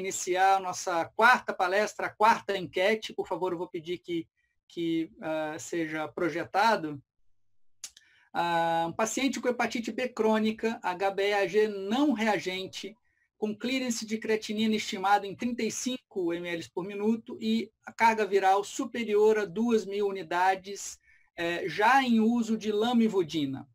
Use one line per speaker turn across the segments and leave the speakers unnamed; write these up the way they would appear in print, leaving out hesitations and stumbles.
iniciar a nossa quarta palestra, a quarta enquete. Por favor, eu vou pedir que seja projetado. Um paciente com hepatite B crônica, HbA1c não reagente, com clearance de creatinina estimado em 35 ml por minuto e a carga viral superior a 2.000 unidades, já em uso de lamivudina.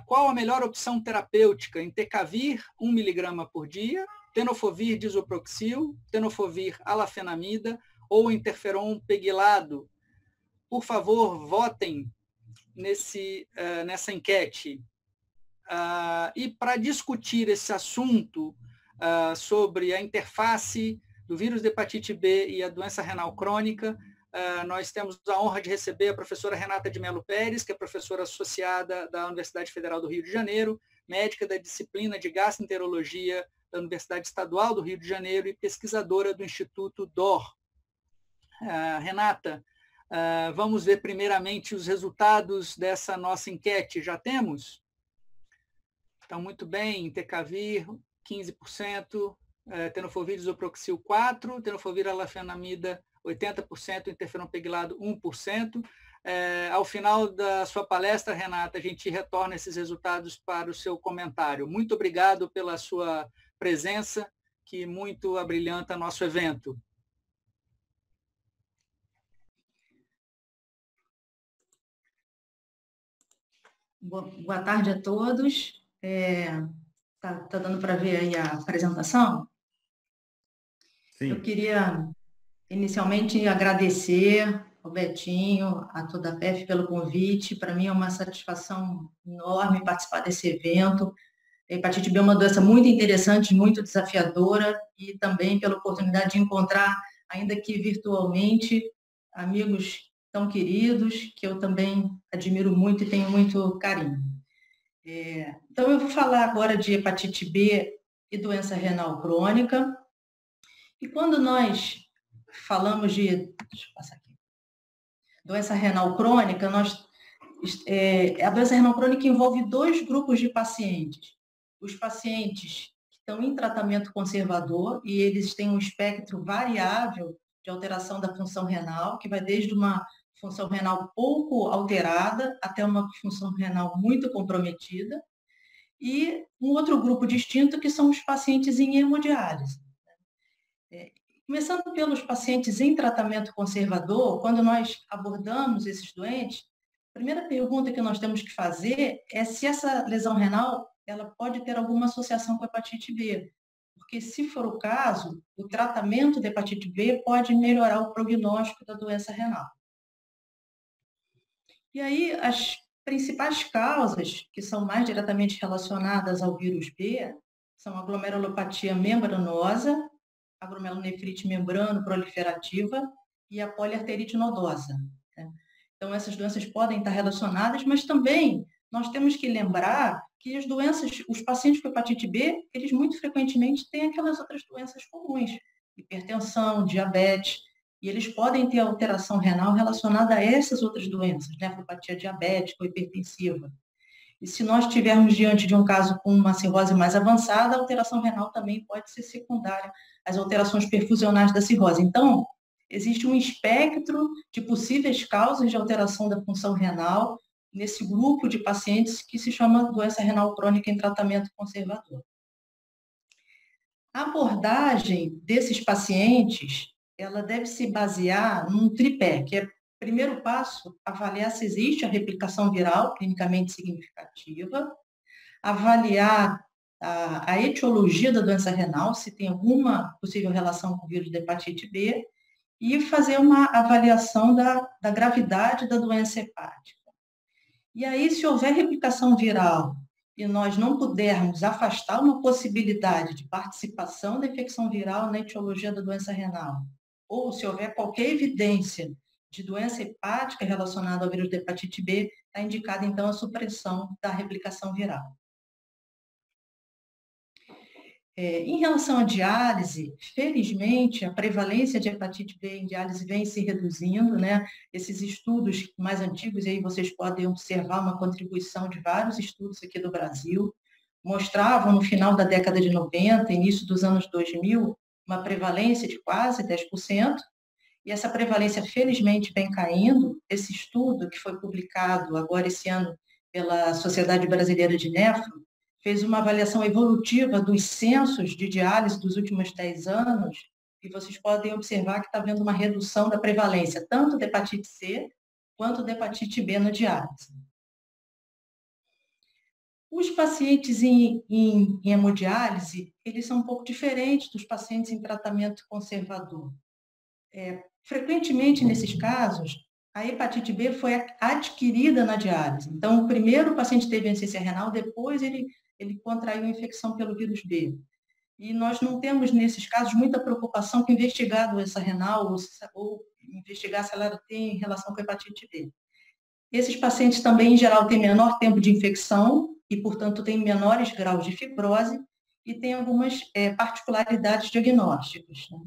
Qual a melhor opção terapêutica? Entecavir, 1 mg por dia, tenofovir disoproxil, tenofovir alafenamida ou interferon pegilado? Por favor, votem nessa enquete. E para discutir esse assunto sobre a interface do vírus de hepatite B e a doença renal crônica, nós temos a honra de receber a professora Renata de Mello Pérez, que é professora associada da Universidade Federal do Rio de Janeiro, médica da disciplina de gastroenterologia da Universidade Estadual do Rio de Janeiro e pesquisadora do Instituto DOR. Renata, vamos ver primeiramente os resultados dessa nossa enquete. Já temos? Então, muito bem, Entecavir, 15%, tenofovir disoproxil, 4%, tenofovir alafenamida, 80%, interferon pegilado, 1%. Ao final da sua palestra, Renata, a gente retorna esses resultados para o seu comentário. Muito obrigado pela sua presença, que muito abrilhanta nosso evento.
Boa tarde a todos. Tá dando para ver aí a apresentação? Sim. Eu queria inicialmente agradecer ao Betinho, a toda a PEF pelo convite. Para mim é uma satisfação enorme participar desse evento. A hepatite B é uma doença muito interessante, muito desafiadora, e também pela oportunidade de encontrar, ainda que virtualmente, amigos tão queridos, que eu também admiro muito e tenho muito carinho. Então, eu vou falar agora de hepatite B e doença renal crônica. E quando nós falamos de... Deixa eu passar aqui. Doença renal crônica, a doença renal crônica envolve dois grupos de pacientes. Os pacientes que estão em tratamento conservador, e eles têm um espectro variável de alteração da função renal, que vai desde uma função renal pouco alterada até uma função renal muito comprometida, e um outro grupo distinto que são os pacientes em hemodiálise. Começando pelos pacientes em tratamento conservador, quando nós abordamos esses doentes, a primeira pergunta que nós temos que fazer é se essa lesão renal ela pode ter alguma associação com a hepatite B, porque se for o caso, o tratamento da hepatite B pode melhorar o prognóstico da doença renal. E aí, as principais causas que são mais diretamente relacionadas ao vírus B são a glomerulopatia membranosa, a glomerulonefrite membrano-proliferativa e a poliarterite nodosa. Então, essas doenças podem estar relacionadas, mas também nós temos que lembrar que as doenças, os pacientes com hepatite B, eles muito frequentemente têm aquelas outras doenças comuns, hipertensão, diabetes, e eles podem ter alteração renal relacionada a essas outras doenças, nefropatia diabética ou hipertensiva. E se nós estivermos diante de um caso com uma cirrose mais avançada, a alteração renal também pode ser secundária às alterações perfusionais da cirrose. Então, existe um espectro de possíveis causas de alteração da função renal nesse grupo de pacientes que se chama doença renal crônica em tratamento conservador. A abordagem desses pacientes, ela deve se basear num tripé, que é, primeiro passo, avaliar se existe a replicação viral clinicamente significativa, avaliar a etiologia da doença renal, se tem alguma possível relação com o vírus da hepatite B, e fazer uma avaliação da gravidade da doença hepática. E aí, se houver replicação viral e nós não pudermos afastar uma possibilidade de participação da infecção viral na etiologia da doença renal, ou se houver qualquer evidência de doença hepática relacionada ao vírus da hepatite B, está indicada, então, a supressão da replicação viral. Em relação à diálise, felizmente, a prevalência de hepatite B em diálise vem se reduzindo, né? Esses estudos mais antigos, e aí vocês podem observar uma contribuição de vários estudos aqui do Brasil, mostravam, no final da década de 90, início dos anos 2000, uma prevalência de quase 10%, e essa prevalência, felizmente, vem caindo. Esse estudo, que foi publicado agora esse ano pela Sociedade Brasileira de Nefro, fez uma avaliação evolutiva dos censos de diálise dos últimos 10 anos, e vocês podem observar que está havendo uma redução da prevalência, tanto da hepatite C quanto da hepatite B na diálise. Os pacientes em hemodiálise, eles são um pouco diferentes dos pacientes em tratamento conservador. Frequentemente, nesses casos, a hepatite B foi adquirida na diálise. Então, primeiro o paciente teve insuficiência renal, depois ele contraiu infecção pelo vírus B. E nós não temos, nesses casos, muita preocupação com investigar a doença renal ou investigar se ela tem relação com a hepatite B. Esses pacientes também, em geral, têm menor tempo de infecção e, portanto, têm menores graus de fibrose e têm algumas particularidades diagnósticas, né?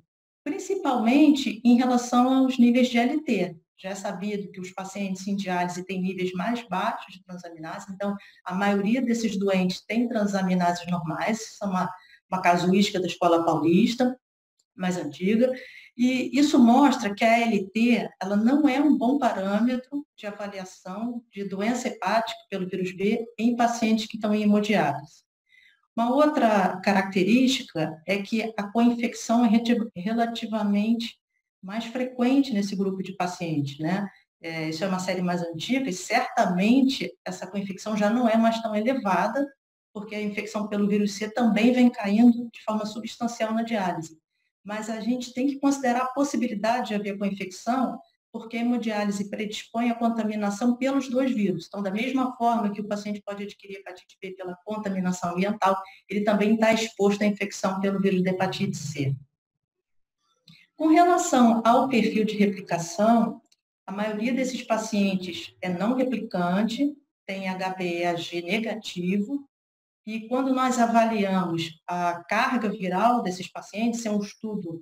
Principalmente em relação aos níveis de LT. Já é sabido que os pacientes em diálise têm níveis mais baixos de transaminase, então a maioria desses doentes tem transaminases normais, isso é uma casuística da Escola Paulista, mais antiga, e isso mostra que a ALT ela não é um bom parâmetro de avaliação de doença hepática pelo vírus B em pacientes que estão em hemodiálise. Uma outra característica é que a co-infecção é relativamente mais frequente nesse grupo de pacientes, né? Isso é uma série mais antiga e certamente essa co-infecção já não é mais tão elevada, porque a infecção pelo vírus C também vem caindo de forma substancial na diálise. Mas a gente tem que considerar a possibilidade de haver co-infecção, porque a hemodiálise predispõe à contaminação pelos dois vírus. Então, da mesma forma que o paciente pode adquirir hepatite B pela contaminação ambiental, ele também está exposto à infecção pelo vírus da hepatite C. Com relação ao perfil de replicação, a maioria desses pacientes é não replicante, tem HBeAg negativo, e quando nós avaliamos a carga viral desses pacientes, é um estudo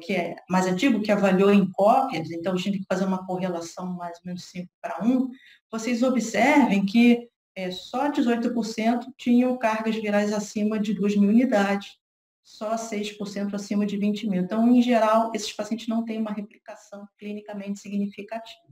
que é mais antigo, que avaliou em cópias, então a gente tem que fazer uma correlação mais ou menos 5:1, vocês observem que só 18% tinham cargas virais acima de 2.000 unidades, só 6% acima de 20.000. Então, em geral, esses pacientes não têm uma replicação clinicamente significativa.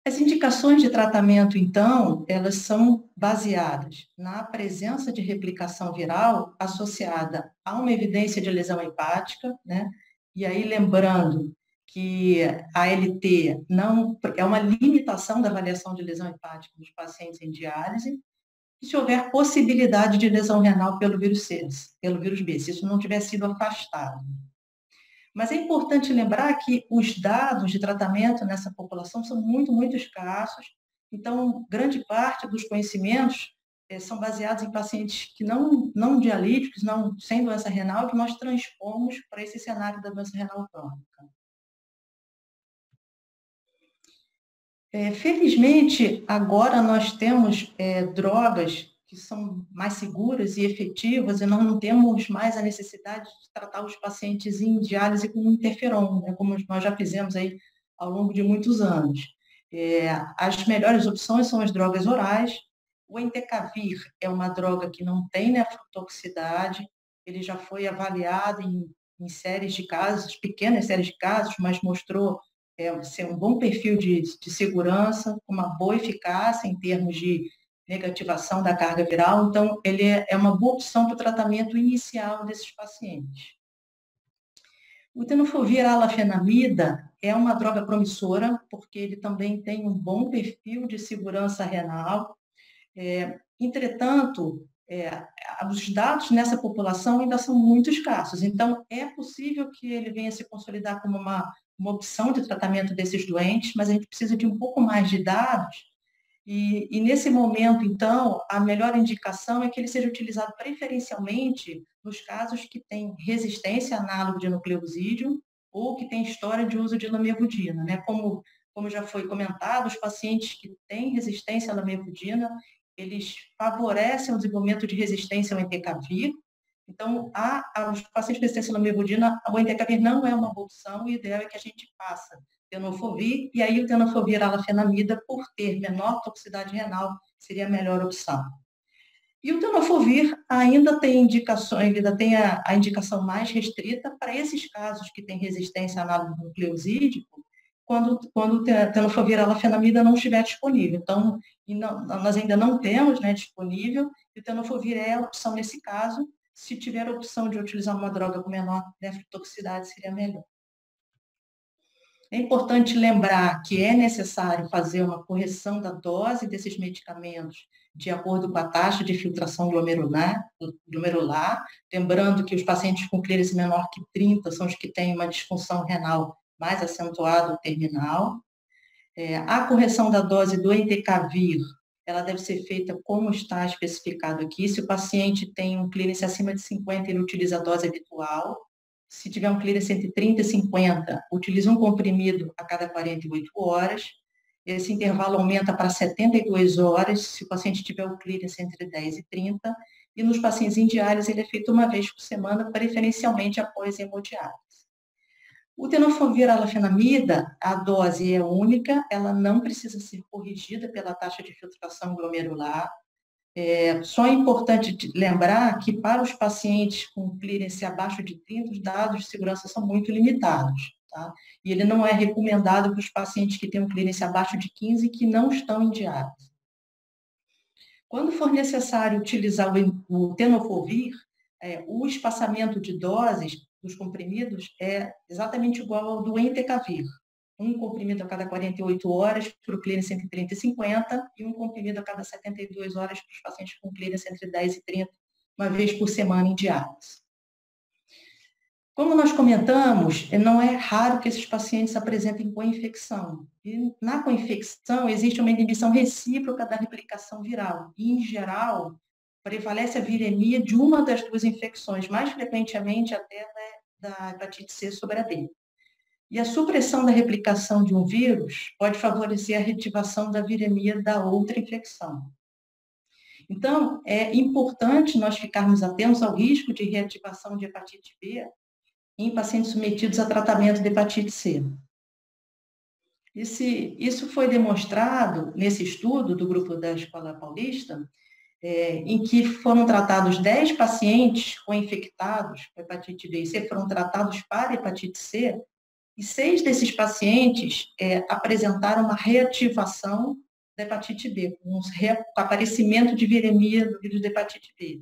As indicações de tratamento, então, elas são baseadas na presença de replicação viral associada a uma evidência de lesão hepática, né? E aí, lembrando que a ALT não é uma limitação da avaliação de lesão hepática nos pacientes em diálise, e se houver possibilidade de lesão renal pelo vírus C, pelo vírus B, se isso não tiver sido afastado. Mas é importante lembrar que os dados de tratamento nessa população são muito, muito escassos. Então, grande parte dos conhecimentos são baseados em pacientes que não dialíticos, sem doença renal, que nós transpomos para esse cenário da doença renal crônica. Felizmente, agora nós temos drogas que são mais seguras e efetivas, e nós não temos mais a necessidade de tratar os pacientes em diálise com interferon, né, como nós já fizemos aí ao longo de muitos anos. As melhores opções são as drogas orais. O entecavir é uma droga que não tem nefrotoxicidade, ele já foi avaliado em séries de casos, pequenas séries de casos, mas mostrou ser um bom perfil de segurança, uma boa eficácia em termos de negativação da carga viral, então ele é uma boa opção para o tratamento inicial desses pacientes. O tenofovir alafenamida é uma droga promissora, porque ele também tem um bom perfil de segurança renal. Entretanto, os dados nessa população ainda são muito escassos, então é possível que ele venha se consolidar como uma opção de tratamento desses doentes, mas a gente precisa de um pouco mais de dados. E nesse momento, então, a melhor indicação é que ele seja utilizado preferencialmente nos casos que têm resistência a análogo de nucleosídeo ou que têm história de uso de lamivudina, né? Como já foi comentado, os pacientes que têm resistência à lamivudina, eles favorecem o desenvolvimento de resistência ao entecavir. Então, os pacientes com resistência à lamivudina, o entecavir não é uma boa opção, o ideal é que a gente faça tenofovir, e aí o tenofovir alafenamida, por ter menor toxicidade renal, seria a melhor opção. E o tenofovir ainda tem indicações, ainda tem a indicação mais restrita para esses casos que têm resistência a análogo nucleosídico, quando o tenofovir alafenamida não estiver disponível. Então, nós ainda não temos, né, disponível, e o tenofovir é a opção nesse caso. Se tiver a opção de utilizar uma droga com menor nefrotoxicidade, seria melhor. É importante lembrar que é necessário fazer uma correção da dose desses medicamentos de acordo com a taxa de filtração glomerular, lembrando que os pacientes com clearance menor que 30 são os que têm uma disfunção renal mais acentuada ou terminal. A correção da dose do entecavir, ela deve ser feita como está especificado aqui. Se o paciente tem um clearance acima de 50, ele utiliza a dose habitual. Se tiver um clearance entre 30 e 50, utiliza um comprimido a cada 48 horas. Esse intervalo aumenta para 72 horas, se o paciente tiver o clearance entre 10 e 30. E nos pacientes indiários, ele é feito uma vez por semana, preferencialmente após hemodiálise. O tenofovir alafenamida, a dose é única, ela não precisa ser corrigida pela taxa de filtração glomerular. Só é importante lembrar que para os pacientes com clearance abaixo de 30, os dados de segurança são muito limitados, tá? E ele não é recomendado para os pacientes que têm um clearance abaixo de 15 e que não estão em diálise. Quando for necessário utilizar o tenofovir, o espaçamento de doses dos comprimidos é exatamente igual ao do entecavir. Um comprimido a cada 48 horas para o clearance entre 30 e 50 e um comprimido a cada 72 horas para os pacientes com clearance entre 10 e 30, uma vez por semana em diálise. Como nós comentamos, não é raro que esses pacientes apresentem co-infecção. E na co-infecção existe uma inibição recíproca da replicação viral. E, em geral, prevalece a viremia de uma das duas infecções, mais frequentemente até da hepatite C sobre a B. E a supressão da replicação de um vírus pode favorecer a reativação da viremia da outra infecção. Então, é importante nós ficarmos atentos ao risco de reativação de hepatite B em pacientes submetidos a tratamento de hepatite C. Isso foi demonstrado nesse estudo do grupo da Escola Paulista, em que foram tratados 10 pacientes co-infectados com hepatite B e C, foram tratados para hepatite C, e 6 desses pacientes apresentaram uma reativação da hepatite B, com aparecimento de viremia do vírus da hepatite B.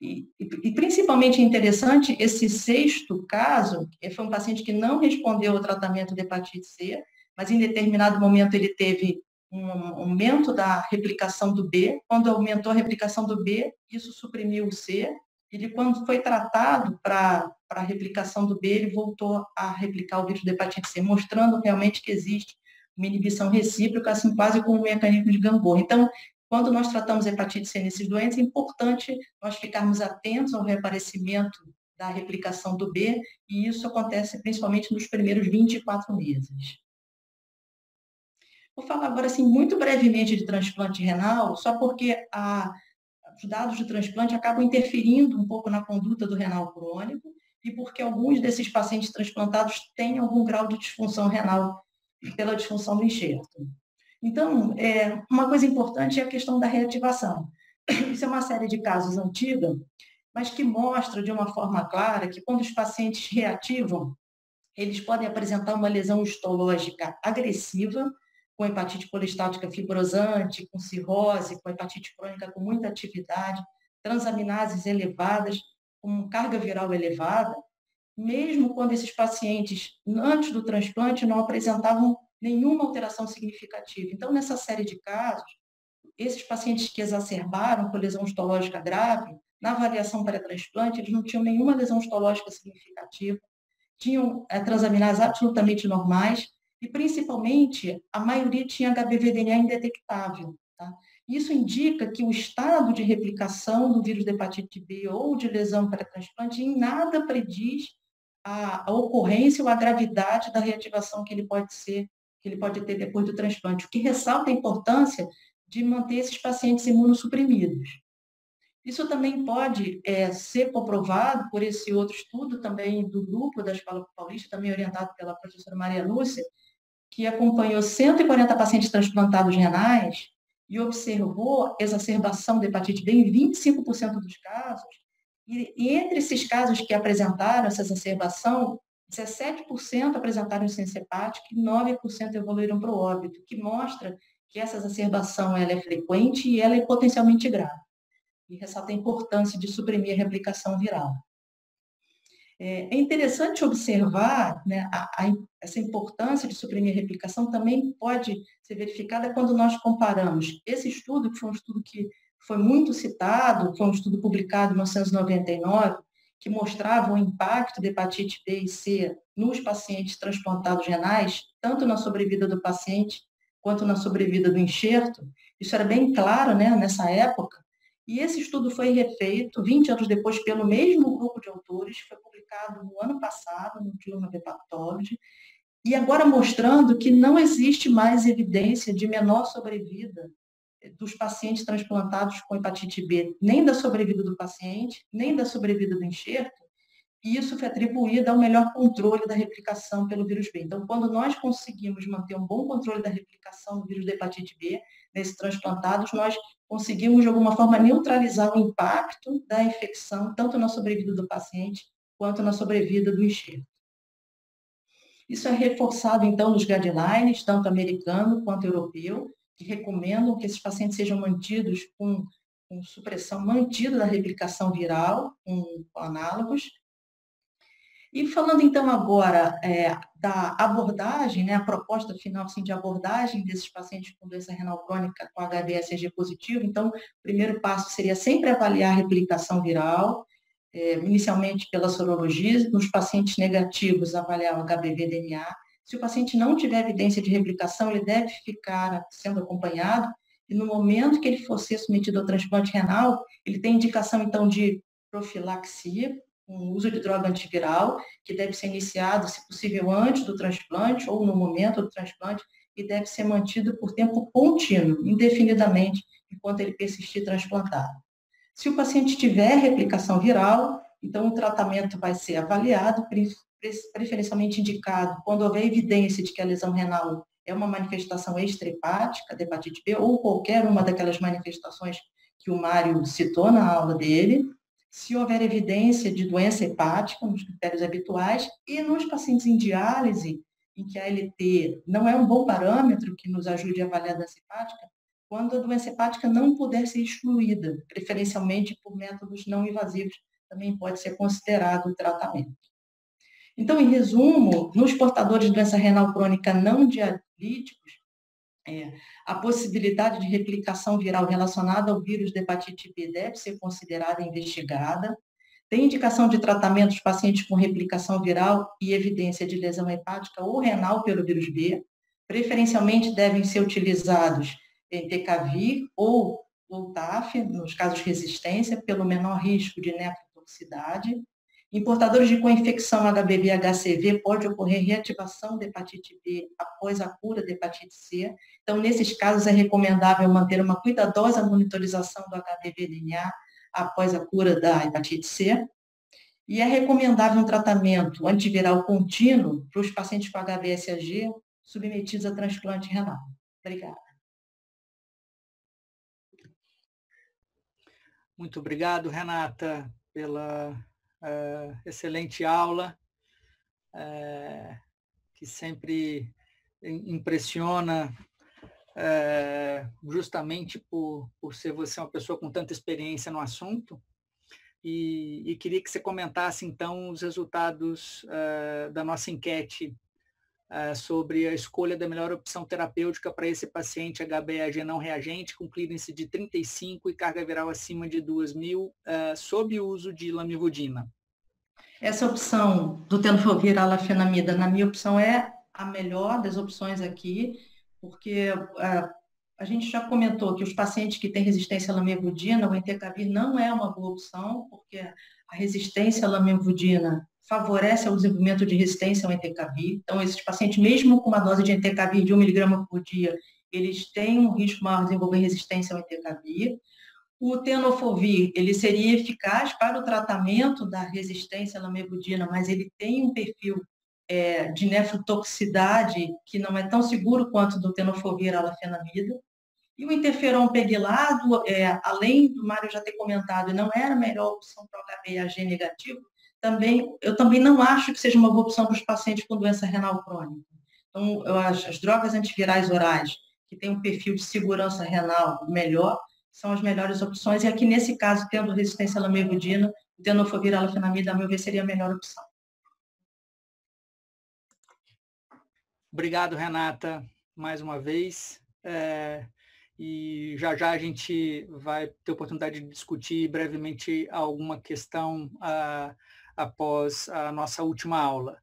E principalmente interessante, esse 6º caso, foi um paciente que não respondeu ao tratamento de hepatite C, mas em determinado momento ele teve um aumento da replicação do B. Quando aumentou a replicação do B, isso suprimiu o C. Ele, quando foi tratado para a replicação do B, ele voltou a replicar o vírus da hepatite C, mostrando realmente que existe uma inibição recíproca, assim, quase como um mecanismo de gangorra. Então, quando nós tratamos a hepatite C nesses doentes, é importante nós ficarmos atentos ao reaparecimento da replicação do B, e isso acontece principalmente nos primeiros 24 meses. Vou falar agora, assim, muito brevemente de transplante renal, só porque os dados de transplante acabam interferindo um pouco na conduta do renal crônico e porque alguns desses pacientes transplantados têm algum grau de disfunção renal pela disfunção do enxerto. Então, uma coisa importante é a questão da reativação. Isso é uma série de casos antiga, mas que mostra de uma forma clara que quando os pacientes reativam, eles podem apresentar uma lesão histológica agressiva, com hepatite colestática fibrosante, com cirrose, com hepatite crônica com muita atividade, transaminases elevadas, com carga viral elevada, mesmo quando esses pacientes, antes do transplante, não apresentavam nenhuma alteração significativa. Então, nessa série de casos, esses pacientes que exacerbaram com lesão histológica grave, na avaliação pré-transplante, eles não tinham nenhuma lesão histológica significativa, tinham transaminases absolutamente normais, e, principalmente, a maioria tinha HBV-DNA indetectável. Tá? Isso indica que o estado de replicação do vírus da hepatite B ou de lesão pré-transplante em nada prediz a ocorrência ou a gravidade da reativação que ele pode ter depois do transplante, o que ressalta a importância de manter esses pacientes imunossuprimidos. Isso também pode ser comprovado por esse outro estudo também do grupo da Escola Paulista, também orientado pela professora Maria Lúcia, que acompanhou 140 pacientes transplantados renais e observou exacerbação de hepatite B em 25% dos casos. E entre esses casos que apresentaram essa exacerbação, 17% apresentaram insuficiência hepática e 9% evoluíram para o óbito, que mostra que essa exacerbação ela é frequente e ela é potencialmente grave. E ressalta a importância de suprimir a replicação viral. É interessante observar, né, essa importância de suprimir a replicação também pode ser verificada quando nós comparamos esse estudo, que foi um estudo que foi muito citado, foi um estudo publicado em 1999, que mostrava o impacto da hepatite B e C nos pacientes transplantados renais, tanto na sobrevida do paciente quanto na sobrevida do enxerto. Isso era bem claro, né, nessa época. E esse estudo foi refeito 20 anos depois pelo mesmo grupo de autores, foi publicado no ano passado no Journal of Hepatology, e agora mostrando que não existe mais evidência de menor sobrevida dos pacientes transplantados com hepatite B, nem da sobrevida do paciente, nem da sobrevida do enxerto, e isso foi atribuído ao melhor controle da replicação pelo vírus B. Então, quando nós conseguimos manter um bom controle da replicação do vírus da hepatite B nesses transplantados, nós conseguimos, de alguma forma, neutralizar o impacto da infecção, tanto na sobrevida do paciente, quanto na sobrevida do enxerto. Isso é reforçado, então, nos guidelines, tanto americano quanto europeu, que recomendam que esses pacientes sejam mantidos com supressão mantida da replicação viral, com análogos. E falando, então, agora da abordagem, né, a proposta final assim, de abordagem desses pacientes com doença renal crônica com HBsAg positivo, então, o primeiro passo seria sempre avaliar a replicação viral, inicialmente pela sorologia, nos pacientes negativos, avaliar o HBV-DNA. Se o paciente não tiver evidência de replicação, ele deve ficar sendo acompanhado, e no momento que ele for ser submetido ao transplante renal, ele tem indicação, então, de profilaxia, com uso de droga antiviral, que deve ser iniciado, se possível, antes do transplante ou no momento do transplante, e deve ser mantido por tempo contínuo, indefinidamente, enquanto ele persistir transplantado. Se o paciente tiver replicação viral, então o tratamento vai ser avaliado, preferencialmente indicado quando houver evidência de que a lesão renal é uma manifestação extrahepática da hepatite B ou qualquer uma daquelas manifestações que o Mário citou na aula dele. Se houver evidência de doença hepática, nos critérios habituais, e nos pacientes em diálise, em que a ALT não é um bom parâmetro que nos ajude a avaliar a doença hepática, quando a doença hepática não puder ser excluída, preferencialmente por métodos não invasivos, também pode ser considerado o tratamento. Então, em resumo, nos portadores de doença renal crônica não dialíticos, a possibilidade de replicação viral relacionada ao vírus da hepatite B deve ser considerada e investigada. Tem indicação de tratamento dos pacientes com replicação viral e evidência de lesão hepática ou renal pelo vírus B. Preferencialmente devem ser utilizados entecavir ou TAF, nos casos de resistência, pelo menor risco de nefrotoxicidade. Em portadores de co-infecção HBV-HCV, pode ocorrer reativação da hepatite B após a cura da hepatite C. Então, nesses casos, é recomendável manter uma cuidadosa monitorização do HBV-DNA após a cura da hepatite C. E é recomendável um tratamento antiviral contínuo para os pacientes com HBsAg submetidos a transplante renal. Obrigada.
Muito obrigado, Renata, pela excelente aula, que sempre impressiona, justamente por ser você uma pessoa com tanta experiência no assunto. E queria que você comentasse, então, os resultados da nossa enquete sobre a escolha da melhor opção terapêutica para esse paciente HBsAg não reagente, com clearance de 35 e carga viral acima de 2.000, sob o uso de lamivudina.
Essa opção do tenofovir-alafenamida, na minha opção, é a melhor das opções aqui, porque a gente já comentou que os pacientes que têm resistência à lamivudina, o entecavir não é uma boa opção, porque a resistência à lamivudina favorece o desenvolvimento de resistência ao entecavir. Então, esses pacientes, mesmo com uma dose de entecavir de 1 mg por dia, eles têm um risco maior de desenvolver resistência ao entecavir. O tenofovir, ele seria eficaz para o tratamento da resistência à lamivudina, mas ele tem um perfil de nefrotoxicidade que não é tão seguro quanto do tenofovir alafenamida. E o interferon pegilado, além do Mário já ter comentado, não era a melhor opção para o HbA negativo, eu também não acho que seja uma boa opção para os pacientes com doença renal crônica. Então, eu acho as drogas antivirais orais, que têm um perfil de segurança renal melhor, são as melhores opções, e aqui nesse caso, tendo resistência à lamivudina, o tenofovir alafenamida, a meu ver, seria a melhor opção.
Obrigado, Renata, mais uma vez. E já já a gente vai ter oportunidade de discutir brevemente alguma questão após a nossa última aula.